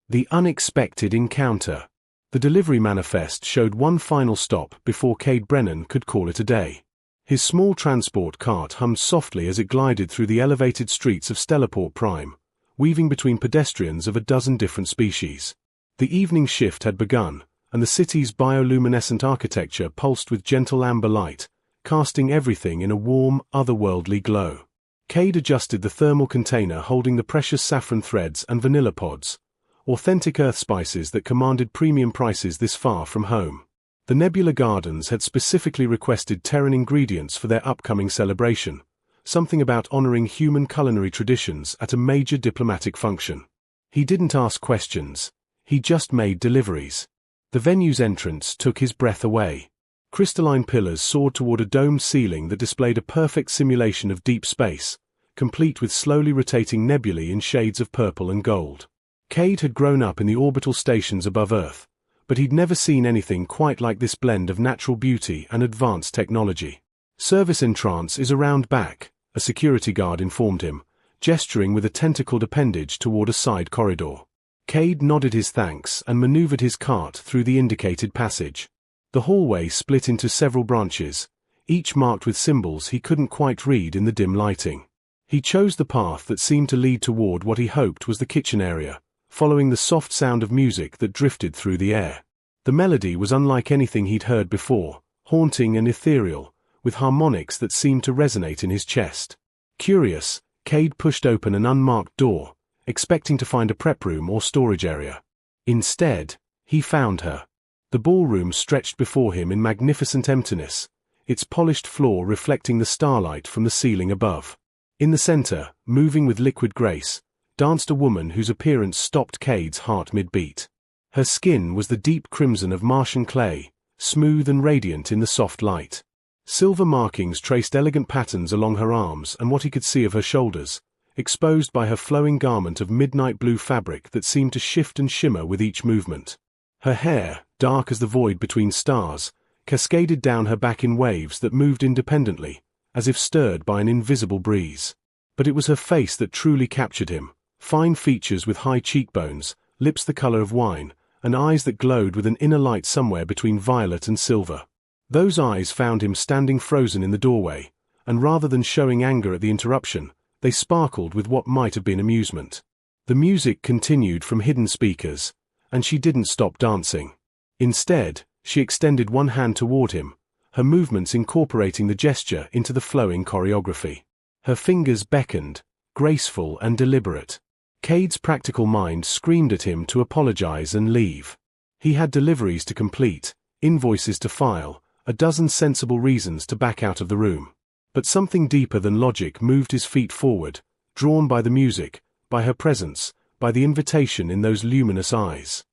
The unexpected encounter. The delivery manifest showed one final stop before Cade Brennan could call it a day. His small transport cart hummed softly as it glided through the elevated streets of Stellarport Prime, weaving between pedestrians of a dozen different species. The evening shift had begun, and the city's bioluminescent architecture pulsed with gentle amber light, casting everything in a warm, otherworldly glow. Cade adjusted the thermal container holding the precious saffron threads and vanilla pods, authentic earth spices that commanded premium prices this far from home. The Nebula Gardens had specifically requested Terran ingredients for their upcoming celebration, something about honoring human culinary traditions at a major diplomatic function. He didn't ask questions, he just made deliveries. The venue's entrance took his breath away. Crystalline pillars soared toward a domed ceiling that displayed a perfect simulation of deep space, complete with slowly rotating nebulae in shades of purple and gold. Cade had grown up in the orbital stations above Earth, but he'd never seen anything quite like this blend of natural beauty and advanced technology. "Service entrance is around back," a security guard informed him, gesturing with a tentacled appendage toward a side corridor. Cade nodded his thanks and maneuvered his cart through the indicated passage. The hallway split into several branches, each marked with symbols he couldn't quite read in the dim lighting. He chose the path that seemed to lead toward what he hoped was the kitchen area, following the soft sound of music that drifted through the air. The melody was unlike anything he'd heard before, haunting and ethereal, with harmonics that seemed to resonate in his chest. Curious, Cade pushed open an unmarked door, expecting to find a prep room or storage area. Instead, he found her. The ballroom stretched before him in magnificent emptiness, its polished floor reflecting the starlight from the ceiling above. In the center, moving with liquid grace, danced a woman whose appearance stopped Cade's heart mid-beat. Her skin was the deep crimson of Martian clay, smooth and radiant in the soft light. Silver markings traced elegant patterns along her arms and what he could see of her shoulders, exposed by her flowing garment of midnight blue fabric that seemed to shift and shimmer with each movement. Her hair, dark as the void between stars, cascaded down her back in waves that moved independently, as if stirred by an invisible breeze. But it was her face that truly captured him, fine features with high cheekbones, lips the color of wine, and eyes that glowed with an inner light somewhere between violet and silver. Those eyes found him standing frozen in the doorway, and rather than showing anger at the interruption, they sparkled with what might have been amusement. The music continued from hidden speakers, and she didn't stop dancing. Instead, she extended one hand toward him, her movements incorporating the gesture into the flowing choreography. Her fingers beckoned, graceful and deliberate. Cade's practical mind screamed at him to apologize and leave. He had deliveries to complete, invoices to file, a dozen sensible reasons to back out of the room. But something deeper than logic moved his feet forward, drawn by the music, by her presence, by the invitation in those luminous eyes.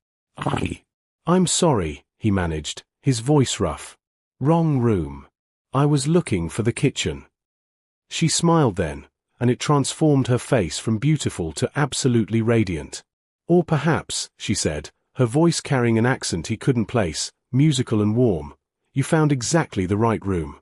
"I'm sorry," he managed, his voice rough. "Wrong room. I was looking for the kitchen." She smiled then, and it transformed her face from beautiful to absolutely radiant. "Or perhaps," she said, her voice carrying an accent he couldn't place, musical and warm, "you found exactly the right room."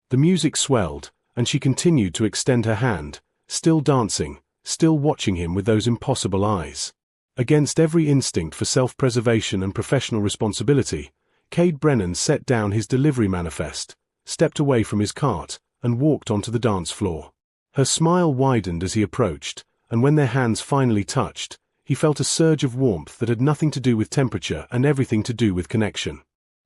The music swelled, and she continued to extend her hand, still dancing, still watching him with those impossible eyes. Against every instinct for self-preservation and professional responsibility, Cade Brennan set down his delivery manifest, stepped away from his cart, and walked onto the dance floor. Her smile widened as he approached, and when their hands finally touched, he felt a surge of warmth that had nothing to do with temperature and everything to do with connection.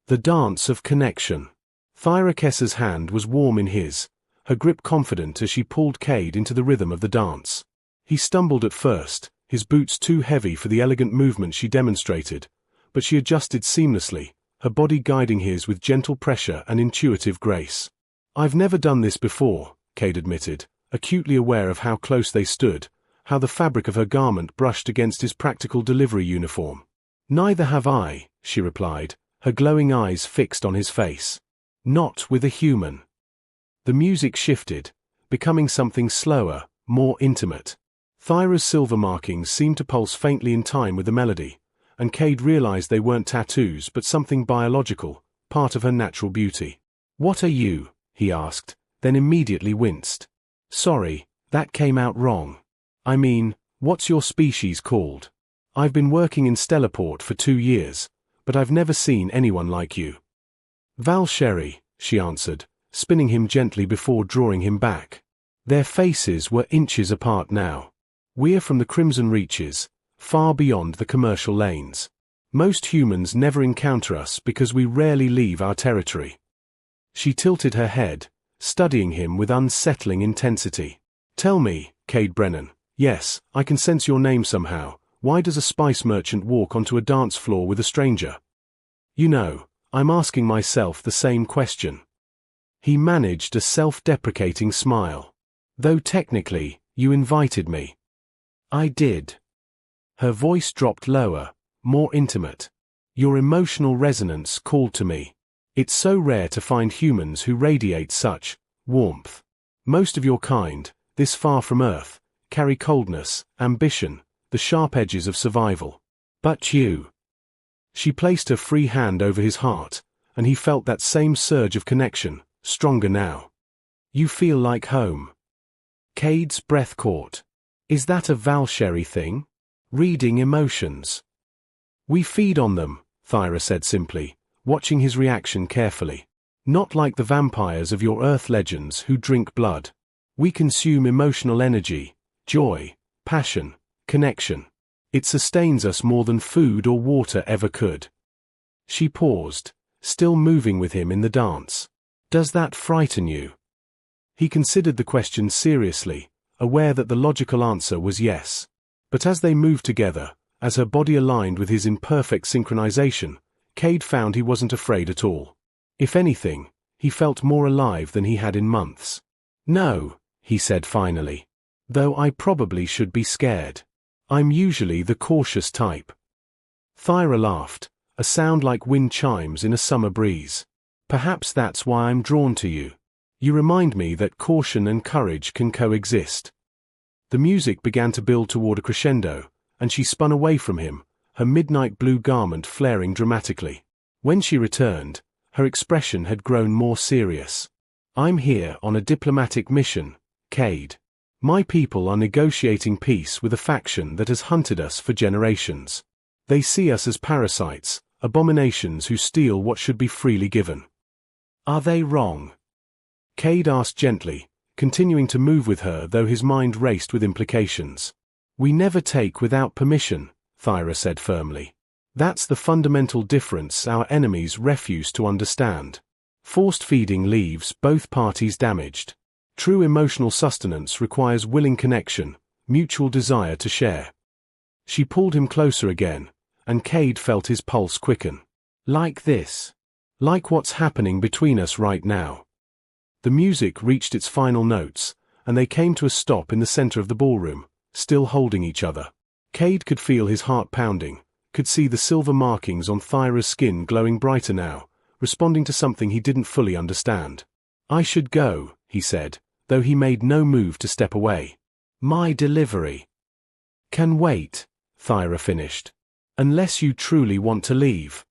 The dance of connection. Thyra Kessa's hand was warm in his, her grip confident as she pulled Cade into the rhythm of the dance. He stumbled at first, his boots too heavy for the elegant movement she demonstrated, but she adjusted seamlessly, her body guiding his with gentle pressure and intuitive grace. "I've never done this before," Cade admitted, acutely aware of how close they stood, how the fabric of her garment brushed against his practical delivery uniform. "Neither have I," she replied, her glowing eyes fixed on his face. "Not with a human." The music shifted, becoming something slower, more intimate. Thyra's silver markings seemed to pulse faintly in time with the melody, and Cade realized they weren't tattoos but something biological, part of her natural beauty. "What are you?" he asked, then immediately winced. "Sorry, that came out wrong. I mean, what's your species called?" I've been working in Stellarport for 2 years, but I've never seen anyone like you. Val Sherry, she answered, spinning him gently before drawing him back. Their faces were inches apart now. We're from the Crimson Reaches, far beyond the commercial lanes. Most humans never encounter us because we rarely leave our territory. She tilted her head, studying him with unsettling intensity. Tell me, Cade Brennan, yes, I can sense your name somehow. Why does a spice merchant walk onto a dance floor with a stranger? You know, I'm asking myself the same question. He managed a self-deprecating smile. Though technically, you invited me. I did. Her voice dropped lower, more intimate. Your emotional resonance called to me. It's so rare to find humans who radiate such warmth. Most of your kind, this far from Earth, carry coldness, ambition, the sharp edges of survival. But you. She placed her free hand over his heart, and he felt that same surge of connection, stronger now. You feel like home. Cade's breath caught. Is that a Val Sherry thing? Reading emotions. We feed on them, Thyra said simply, watching his reaction carefully. Not like the vampires of your Earth legends who drink blood. We consume emotional energy, joy, passion, connection. It sustains us more than food or water ever could. She paused, still moving with him in the dance. Does that frighten you? He considered the question seriously, aware that the logical answer was yes. But as they moved together, as her body aligned with his in perfect synchronization, Cade found he wasn't afraid at all. If anything, he felt more alive than he had in months. No, he said finally. Though I probably should be scared. I'm usually the cautious type. Thyra laughed, a sound like wind chimes in a summer breeze. Perhaps that's why I'm drawn to you. You remind me that caution and courage can coexist. The music began to build toward a crescendo, and she spun away from him, her midnight blue garment flaring dramatically. When she returned, her expression had grown more serious. I'm here on a diplomatic mission, Cade. My people are negotiating peace with a faction that has hunted us for generations. They see us as parasites, abominations who steal what should be freely given. Are they wrong? Cade asked gently, continuing to move with her though his mind raced with implications. We never take without permission, Thyra said firmly. That's the fundamental difference our enemies refuse to understand. Forced feeding leaves both parties damaged. True emotional sustenance requires willing connection, mutual desire to share. She pulled him closer again, and Cade felt his pulse quicken. Like this. Like what's happening between us right now. The music reached its final notes, and they came to a stop in the center of the ballroom, still holding each other. Cade could feel his heart pounding, could see the silver markings on Thyra's skin glowing brighter now, responding to something he didn't fully understand. I should go, he said, though he made no move to step away. My delivery can wait, Thyra finished. Unless you truly want to leave.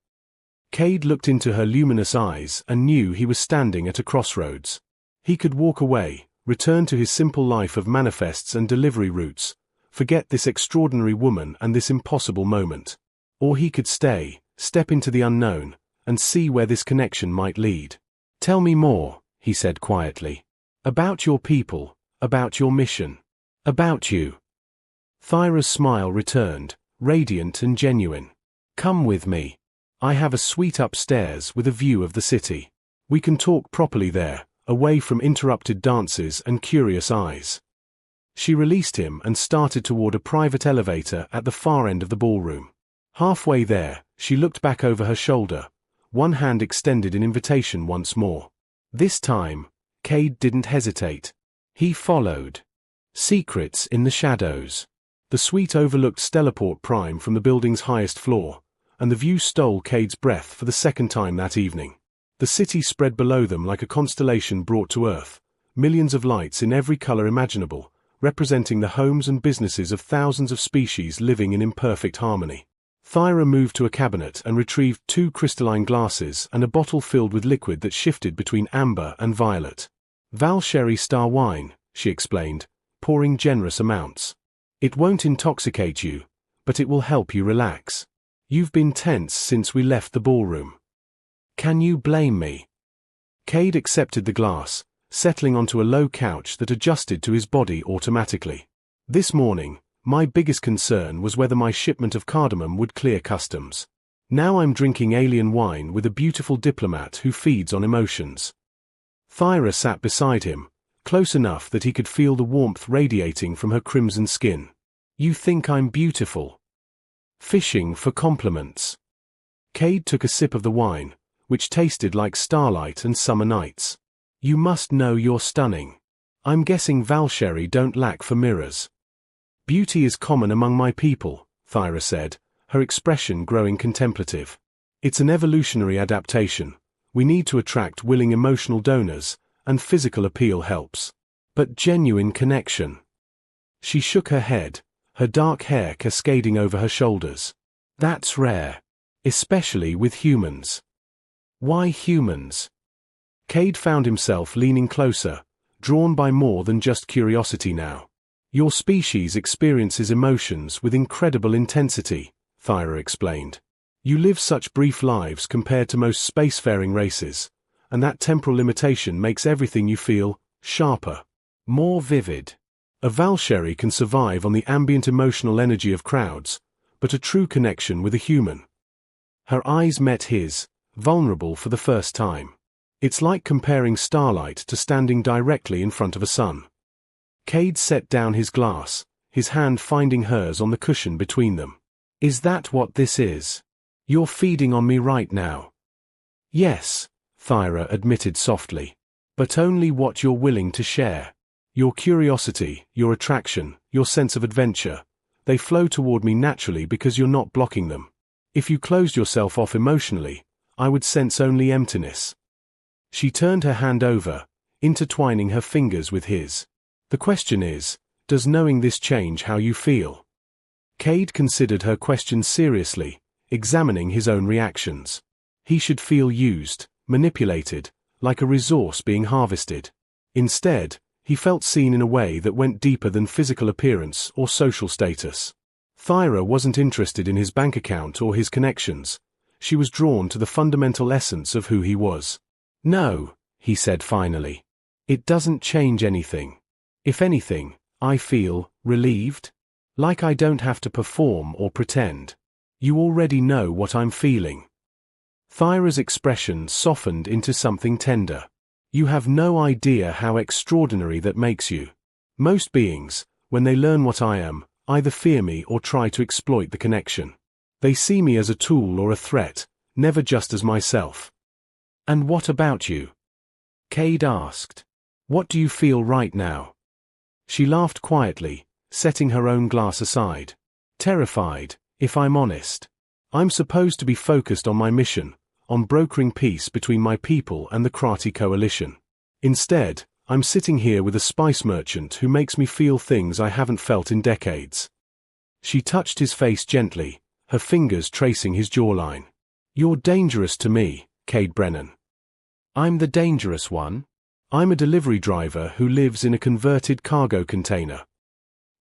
Cade looked into her luminous eyes and knew he was standing at a crossroads. He could walk away, return to his simple life of manifests and delivery routes, forget this extraordinary woman and this impossible moment. Or he could stay, step into the unknown, and see where this connection might lead. Tell me more, he said quietly. About your people, about your mission, about you. Thyra's smile returned, radiant and genuine. Come with me. I have a suite upstairs with a view of the city. We can talk properly there, away from interrupted dances and curious eyes. She released him and started toward a private elevator at the far end of the ballroom. Halfway there, she looked back over her shoulder, one hand extended in invitation once more. This time, Cade didn't hesitate. He followed. Secrets in the shadows. The suite overlooked Stellarport Prime from the building's highest floor, and the view stole Cade's breath for the second time that evening. The city spread below them like a constellation brought to Earth, millions of lights in every color imaginable, representing the homes and businesses of thousands of species living in imperfect harmony. Thyra moved to a cabinet and retrieved 2 crystalline glasses and a bottle filled with liquid that shifted between amber and violet. Val Sherry Star Wine, she explained, pouring generous amounts. It won't intoxicate you, but it will help you relax. You've been tense since we left the ballroom. Can you blame me? Cade accepted the glass, settling onto a low couch that adjusted to his body automatically. This morning, my biggest concern was whether my shipment of cardamom would clear customs. Now I'm drinking alien wine with a beautiful diplomat who feeds on emotions. Thyra sat beside him, close enough that he could feel the warmth radiating from her crimson skin. You think I'm beautiful? Fishing for compliments. Cade took a sip of the wine, which tasted like starlight and summer nights. You must know you're stunning. I'm guessing Valsheri don't lack for mirrors. Beauty is common among my people, Thyra said, her expression growing contemplative. It's an evolutionary adaptation. We need to attract willing emotional donors, and physical appeal helps. But genuine connection. She shook her head, her dark hair cascading over her shoulders. That's rare. Especially with humans. Why humans? Cade found himself leaning closer, drawn by more than just curiosity now. Your species experiences emotions with incredible intensity, Thyra explained. You live such brief lives compared to most spacefaring races, and that temporal limitation makes everything you feel sharper, more vivid. A Valsheri can survive on the ambient emotional energy of crowds, but a true connection with a human. Her eyes met his, vulnerable for the first time. It's like comparing starlight to standing directly in front of a sun. Cade set down his glass, his hand finding hers on the cushion between them. Is that what this is? You're feeding on me right now. Yes, Thyra admitted softly. But only what you're willing to share. Your curiosity, your attraction, your sense of adventure, they flow toward me naturally because you're not blocking them. If you closed yourself off emotionally, I would sense only emptiness. She turned her hand over, intertwining her fingers with his. The question is, does knowing this change how you feel? Cade considered her question seriously, examining his own reactions. He should feel used, manipulated, like a resource being harvested. Instead, he felt seen in a way that went deeper than physical appearance or social status. Thyra wasn't interested in his bank account or his connections. She was drawn to the fundamental essence of who he was. No, he said finally. It doesn't change anything. If anything, I feel relieved. Like I don't have to perform or pretend. You already know what I'm feeling. Thyra's expression softened into something tender. You have no idea how extraordinary that makes you. Most beings, when they learn what I am, either fear me or try to exploit the connection. They see me as a tool or a threat, never just as myself. And what about you? Cade asked. What do you feel right now? She laughed quietly, setting her own glass aside. Terrified, if I'm honest. I'm supposed to be focused on my mission, on brokering peace between my people and the Krati coalition. Instead, I'm sitting here with a spice merchant who makes me feel things I haven't felt in decades. She touched his face gently, her fingers tracing his jawline. You're dangerous to me, Cade Brennan. I'm the dangerous one? I'm a delivery driver who lives in a converted cargo container.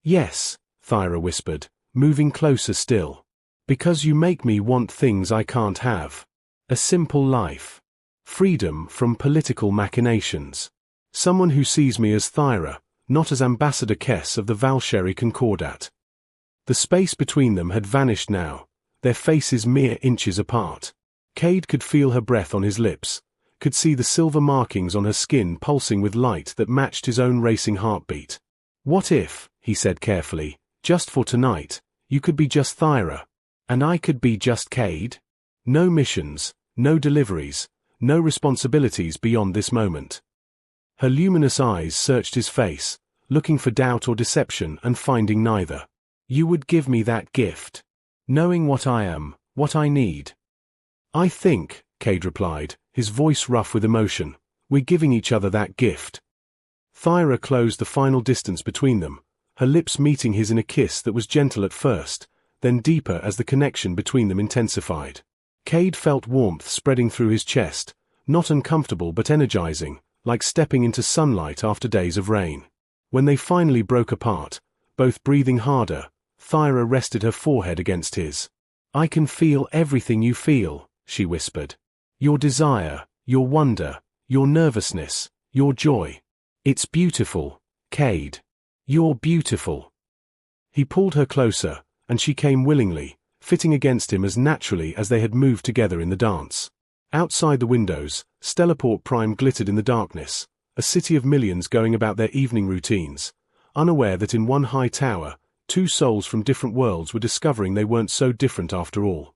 Yes, Thyra whispered, moving closer still. Because you make me want things I can't have. A simple life. Freedom from political machinations. Someone who sees me as Thyra, not as Ambassador Kess of the Valsheri Concordat. The space between them had vanished now, their faces mere inches apart. Cade could feel her breath on his lips, could see the silver markings on her skin pulsing with light that matched his own racing heartbeat. What if, he said carefully, just for tonight, you could be just Thyra, and I could be just Cade? No missions, no deliveries, no responsibilities beyond this moment. Her luminous eyes searched his face, looking for doubt or deception and finding neither. You would give me that gift. Knowing what I am, what I need. I think, Cade replied, his voice rough with emotion, we're giving each other that gift. Thyra closed the final distance between them, her lips meeting his in a kiss that was gentle at first, then deeper as the connection between them intensified. Cade felt warmth spreading through his chest, not uncomfortable but energizing, like stepping into sunlight after days of rain. When they finally broke apart, both breathing harder, Thyra rested her forehead against his. "I can feel everything you feel," she whispered. "Your desire, your wonder, your nervousness, your joy. It's beautiful, Cade. You're beautiful." He pulled her closer, and she came willingly, fitting against him as naturally as they had moved together in the dance. Outside the windows, Stellarport Prime glittered in the darkness, a city of millions going about their evening routines, unaware that in one high tower, two souls from different worlds were discovering they weren't so different after all.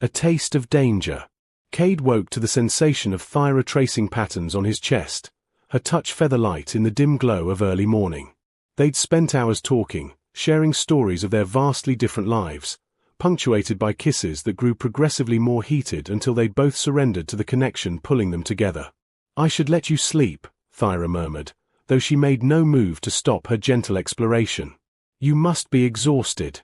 A taste of danger. Cade woke to the sensation of Thyra tracing patterns on his chest, her touch feather-light in the dim glow of early morning. They'd spent hours talking, sharing stories of their vastly different lives, punctuated by kisses that grew progressively more heated until they'd both surrendered to the connection pulling them together. "I should let you sleep," Thyra murmured, though she made no move to stop her gentle exploration. "You must be exhausted."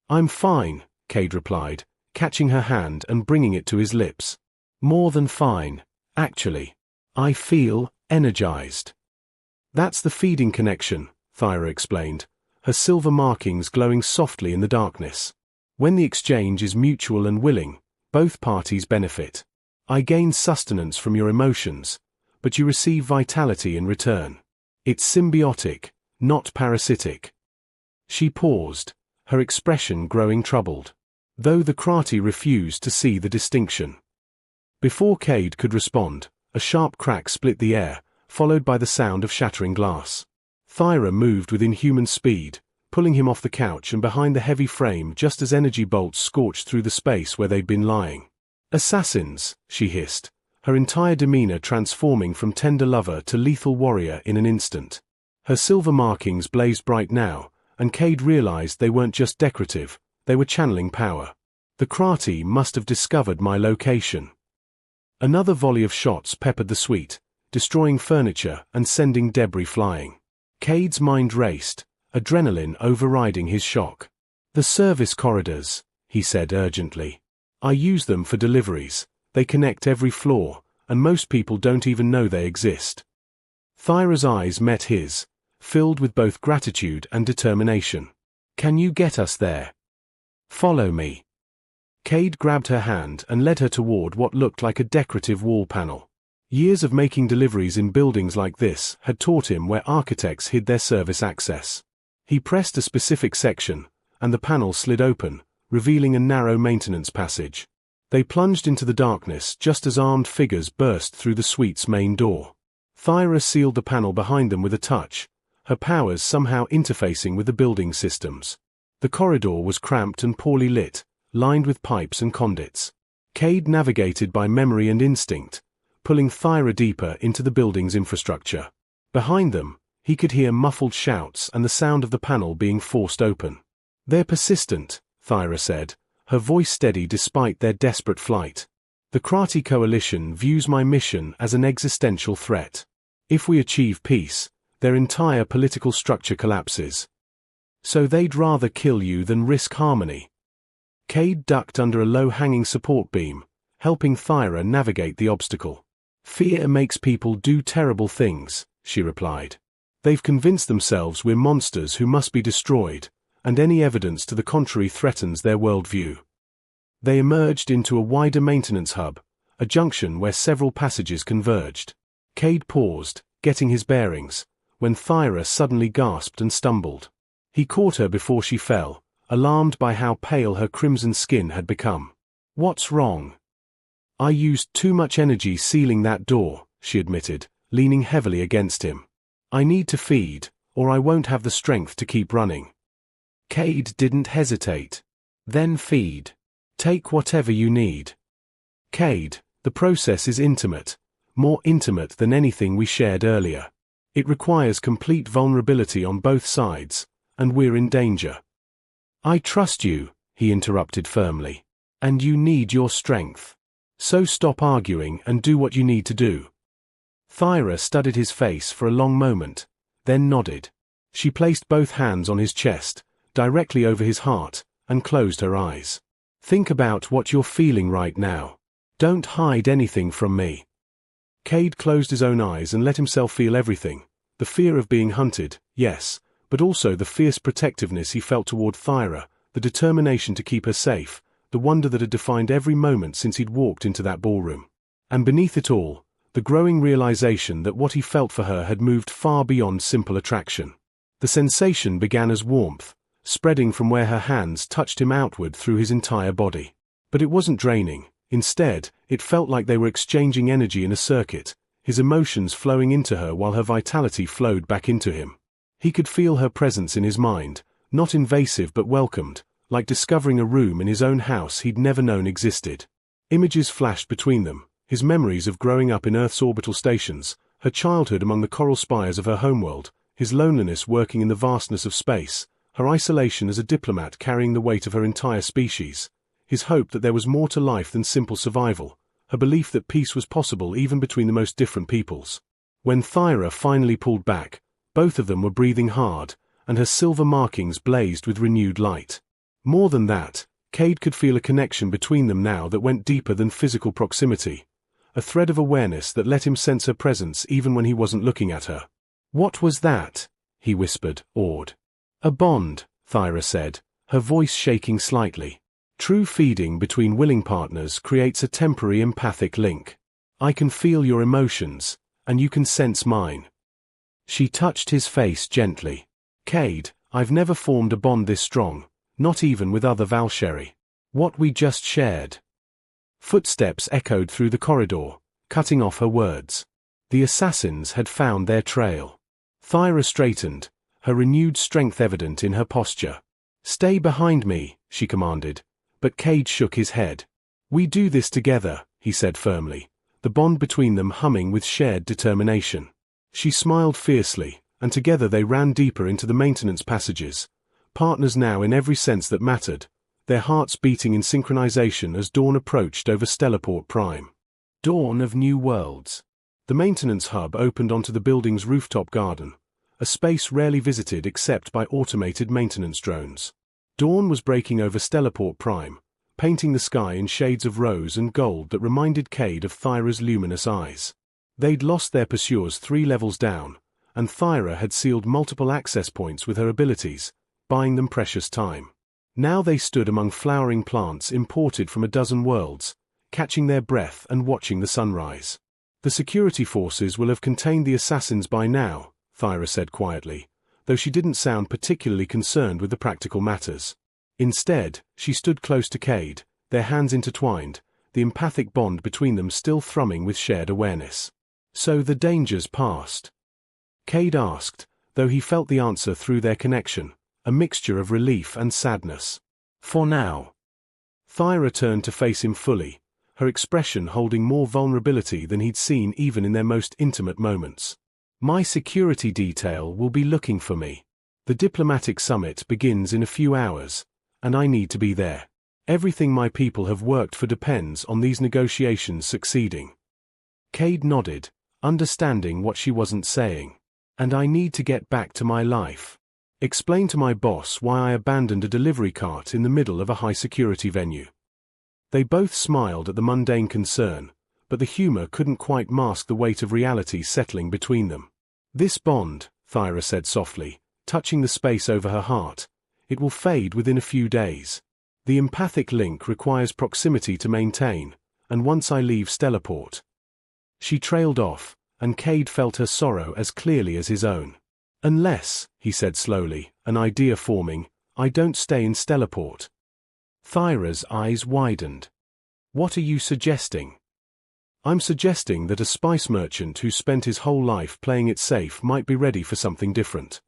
"I'm fine," Cade replied, catching her hand and bringing it to his lips. "More than fine, actually. I feel energized." "That's the feeding connection," Thyra explained, her silver markings glowing softly in the darkness. "When the exchange is mutual and willing, both parties benefit. I gain sustenance from your emotions, but you receive vitality in return. It's symbiotic, not parasitic." She paused, her expression growing troubled, though the Krati refused to see the distinction. Before Cade could respond, a sharp crack split the air, followed by the sound of shattering glass. Thyra moved with inhuman speed, pulling him off the couch and behind the heavy frame just as energy bolts scorched through the space where they'd been lying. "Assassins," she hissed, her entire demeanor transforming from tender lover to lethal warrior in an instant. Her silver markings blazed bright now, and Cade realized they weren't just decorative, they were channeling power. The Krati must have discovered my location. Another volley of shots peppered the suite, destroying furniture and sending debris flying. Cade's mind raced, adrenaline overriding his shock. "The service corridors," he said urgently. "I use them for deliveries. They connect every floor, and most people don't even know they exist." Thyra's eyes met his, filled with both gratitude and determination. "Can you get us there? Follow me." Cade grabbed her hand and led her toward what looked like a decorative wall panel. Years of making deliveries in buildings like this had taught him where architects hid their service access. He pressed a specific section, and the panel slid open, revealing a narrow maintenance passage. They plunged into the darkness just as armed figures burst through the suite's main door. Thyra sealed the panel behind them with a touch, her powers somehow interfacing with the building systems. The corridor was cramped and poorly lit, lined with pipes and conduits. Cade navigated by memory and instinct, pulling Thyra deeper into the building's infrastructure. Behind them, he could hear muffled shouts and the sound of the panel being forced open. "They're persistent," Thyra said, her voice steady despite their desperate flight. "The Krati Coalition views my mission as an existential threat. If we achieve peace, their entire political structure collapses. So they'd rather kill you than risk harmony." Cade ducked under a low-hanging support beam, helping Thyra navigate the obstacle. "Fear makes people do terrible things," she replied. "They've convinced themselves we're monsters who must be destroyed, and any evidence to the contrary threatens their worldview." They emerged into a wider maintenance hub, a junction where several passages converged. Cade paused, getting his bearings, when Thyra suddenly gasped and stumbled. He caught her before she fell, alarmed by how pale her crimson skin had become. "What's wrong?" "I used too much energy sealing that door," she admitted, leaning heavily against him. "I need to feed, or I won't have the strength to keep running." Cade didn't hesitate. "Then feed. Take whatever you need." "Cade, the process is intimate, more intimate than anything we shared earlier. It requires complete vulnerability on both sides, and we're in danger." "I trust you," he interrupted firmly. "And you need your strength. So stop arguing and do what you need to do." Thyra studied his face for a long moment, then nodded. She placed both hands on his chest, directly over his heart, and closed her eyes. "Think about what you're feeling right now. Don't hide anything from me." Cade closed his own eyes and let himself feel everything. The fear of being hunted, yes, but also the fierce protectiveness he felt toward Thyra, the determination to keep her safe, the wonder that had defined every moment since he'd walked into that ballroom. And beneath it all, the growing realization that what he felt for her had moved far beyond simple attraction. The sensation began as warmth, spreading from where her hands touched him outward through his entire body. But it wasn't draining. Instead, it felt like they were exchanging energy in a circuit, his emotions flowing into her while her vitality flowed back into him. He could feel her presence in his mind, not invasive but welcomed, like discovering a room in his own house he'd never known existed. Images flashed between them, his memories of growing up in Earth's orbital stations, her childhood among the coral spires of her homeworld, his loneliness working in the vastness of space, her isolation as a diplomat carrying the weight of her entire species, his hope that there was more to life than simple survival, her belief that peace was possible even between the most different peoples. When Thyra finally pulled back, both of them were breathing hard, and her silver markings blazed with renewed light. More than that, Cade could feel a connection between them now that went deeper than physical proximity, a thread of awareness that let him sense her presence even when he wasn't looking at her. "What was that?" he whispered, awed. "A bond," Thyra said, her voice shaking slightly. "True feeding between willing partners creates a temporary empathic link. I can feel your emotions, and you can sense mine." She touched his face gently. "Cade, I've never formed a bond this strong, not even with other Valkyrie. What we just shared." Footsteps echoed through the corridor, cutting off her words. The assassins had found their trail. Thyra straightened, her renewed strength evident in her posture. "Stay behind me," she commanded, but Cade shook his head. "We do this together," he said firmly, the bond between them humming with shared determination. She smiled fiercely, and together they ran deeper into the maintenance passages, partners now in every sense that mattered, their hearts beating in synchronization as dawn approached over Stellarport Prime. Dawn of new worlds. The maintenance hub opened onto the building's rooftop garden, a space rarely visited except by automated maintenance drones. Dawn was breaking over Stellarport Prime, painting the sky in shades of rose and gold that reminded Cade of Thyra's luminous eyes. They'd lost their pursuers 3 levels down, and Thyra had sealed multiple access points with her abilities, buying them precious time. Now they stood among flowering plants imported from a dozen worlds, catching their breath and watching the sunrise. "The security forces will have contained the assassins by now," Thyra said quietly, though she didn't sound particularly concerned with the practical matters. Instead, she stood close to Cade, their hands intertwined, the empathic bond between them still thrumming with shared awareness. "So the danger's past?" Cade asked, though he felt the answer through their connection, a mixture of relief and sadness. "For now." Thyra turned to face him fully, her expression holding more vulnerability than he'd seen even in their most intimate moments. "My security detail will be looking for me. The diplomatic summit begins in a few hours, and I need to be there. Everything my people have worked for depends on these negotiations succeeding." Cade nodded, understanding what she wasn't saying. "And I need to get back to my life. Explain to my boss why I abandoned a delivery cart in the middle of a high-security venue." They both smiled at the mundane concern, but the humor couldn't quite mask the weight of reality settling between them. "This bond," Thyra said softly, touching the space over her heart, "it will fade within a few days. The empathic link requires proximity to maintain, and once I leave Stellarport." She trailed off, and Cade felt her sorrow as clearly as his own. "Unless," he said slowly, an idea forming, "I don't stay in Stellarport." Thyra's eyes widened. "What are you suggesting?" "I'm suggesting that a spice merchant who spent his whole life playing it safe might be ready for something different."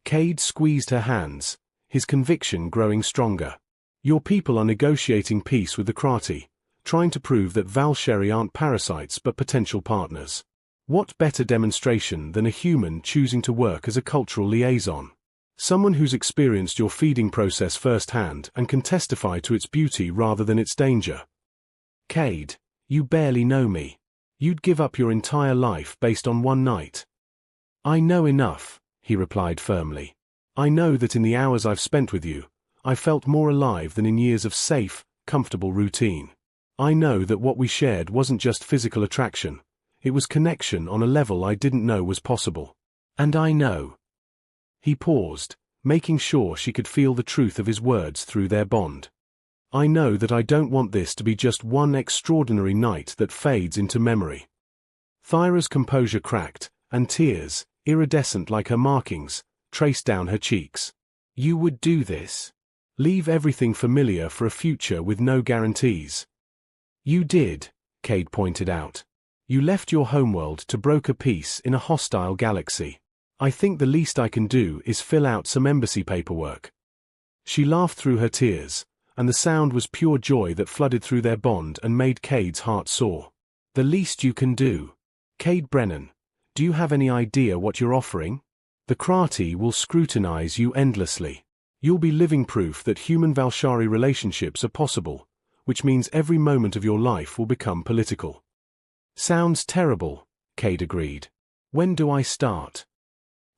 Cade squeezed her hands, his conviction growing stronger. "Your people are negotiating peace with the Krati, trying to prove that Valkyrie aren't parasites but potential partners. What better demonstration than a human choosing to work as a cultural liaison? Someone who's experienced your feeding process firsthand and can testify to its beauty rather than its danger." "Cade, you barely know me. You'd give up your entire life based on one night." "I know enough," he replied firmly. "I know that in the hours I've spent with you, I felt more alive than in years of safe, comfortable routine. I know that what we shared wasn't just physical attraction. It was connection on a level I didn't know was possible. And I know." He paused, making sure she could feel the truth of his words through their bond. I know that I don't want this to be just one extraordinary night that fades into memory. Thyra's composure cracked, and tears, iridescent like her markings, traced down her cheeks. You would do this? Leave everything familiar for a future with no guarantees. You did, Cade pointed out. You left your homeworld to broker peace in a hostile galaxy. I think the least I can do is fill out some embassy paperwork. She laughed through her tears, and the sound was pure joy that flooded through their bond and made Cade's heart soar. The least you can do? Cade Brennan, do you have any idea what you're offering? The Krati will scrutinize you endlessly. You'll be living proof that human-Valshari relationships are possible, which means every moment of your life will become political. Sounds terrible, Cade agreed. When do I start?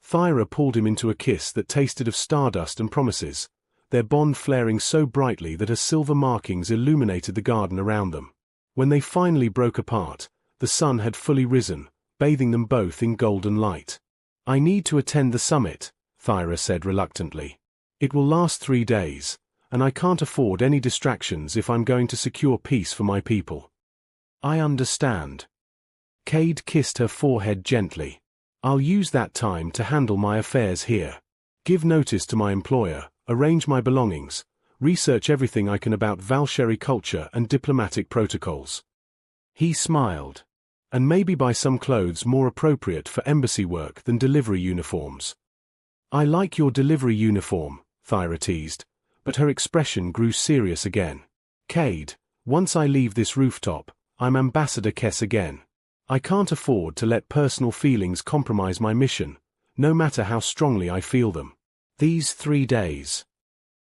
Thyra pulled him into a kiss that tasted of stardust and promises, their bond flaring so brightly that her silver markings illuminated the garden around them. When they finally broke apart, the sun had fully risen, bathing them both in golden light. I need to attend the summit, Thyra said reluctantly. It will last 3 days, and I can't afford any distractions if I'm going to secure peace for my people. I understand. Cade kissed her forehead gently. I'll use that time to handle my affairs here. Give notice to my employer, arrange my belongings, research everything I can about Valshari culture and diplomatic protocols. He smiled. And maybe buy some clothes more appropriate for embassy work than delivery uniforms. I like your delivery uniform, Thyra teased, but her expression grew serious again. Cade, once I leave this rooftop, I'm Ambassador Kess again. I can't afford to let personal feelings compromise my mission, no matter how strongly I feel them. These 3 days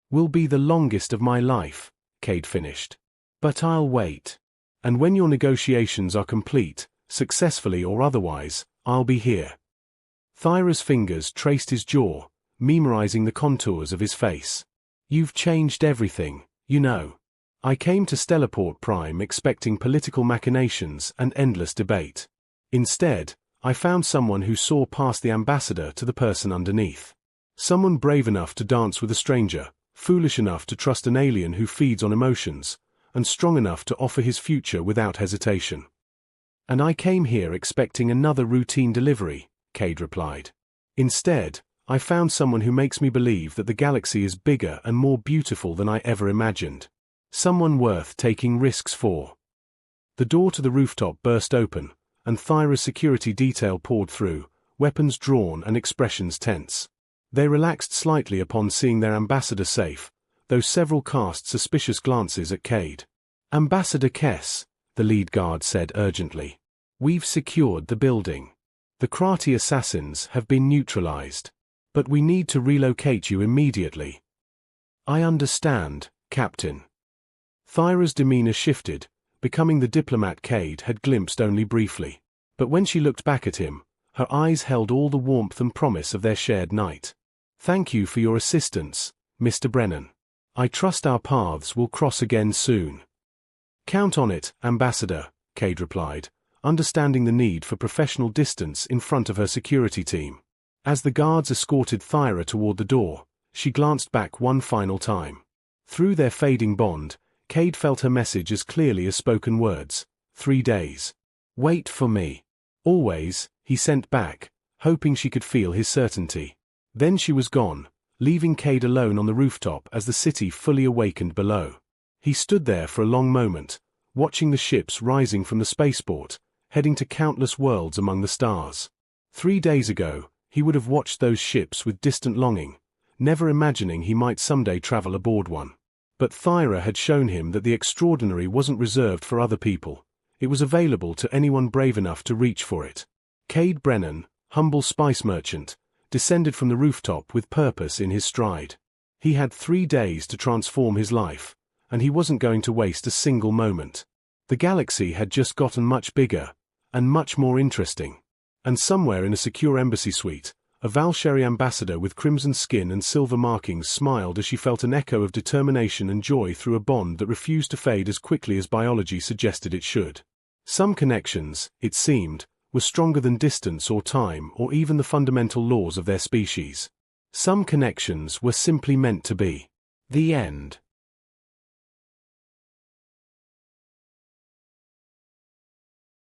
will be the longest of my life, Cade finished. But I'll wait. And when your negotiations are complete, successfully or otherwise, I'll be here. Thyra's fingers traced his jaw, memorizing the contours of his face. You've changed everything, you know. I came to Stellarport Prime expecting political machinations and endless debate. Instead, I found someone who saw past the ambassador to the person underneath. Someone brave enough to dance with a stranger, foolish enough to trust an alien who feeds on emotions, and strong enough to offer his future without hesitation. And I came here expecting another routine delivery, Cade replied. Instead, I found someone who makes me believe that the galaxy is bigger and more beautiful than I ever imagined. Someone worth taking risks for. The door to the rooftop burst open, and Thyra's security detail poured through, weapons drawn and expressions tense. They relaxed slightly upon seeing their ambassador safe, though several cast suspicious glances at Cade. Ambassador Kess, the lead guard said urgently. We've secured the building. The Krati assassins have been neutralized. But we need to relocate you immediately. I understand, Captain. Thyra's demeanor shifted, becoming the diplomat Cade had glimpsed only briefly. But when she looked back at him, her eyes held all the warmth and promise of their shared night. Thank you for your assistance, Mr. Brennan. I trust our paths will cross again soon. Count on it, Ambassador, Cade replied, understanding the need for professional distance in front of her security team. As the guards escorted Thyra toward the door, she glanced back one final time. Through their fading bond, Cade felt her message as clearly as spoken words. 3 days. Wait for me. Always, he sent back, hoping she could feel his certainty. Then she was gone, leaving Cade alone on the rooftop as the city fully awakened below. He stood there for a long moment, watching the ships rising from the spaceport, heading to countless worlds among the stars. 3 days ago, he would have watched those ships with distant longing, never imagining he might someday travel aboard one. But Thyra had shown him that the extraordinary wasn't reserved for other people. It was available to anyone brave enough to reach for it. Cade Brennan, humble spice merchant, descended from the rooftop with purpose in his stride. He had 3 days to transform his life, and he wasn't going to waste a single moment. The galaxy had just gotten much bigger, and much more interesting. And somewhere in a secure embassy suite, a Valshari ambassador with crimson skin and silver markings smiled as she felt an echo of determination and joy through a bond that refused to fade as quickly as biology suggested it should. Some connections, it seemed, were stronger than distance or time or even the fundamental laws of their species. Some connections were simply meant to be. The end.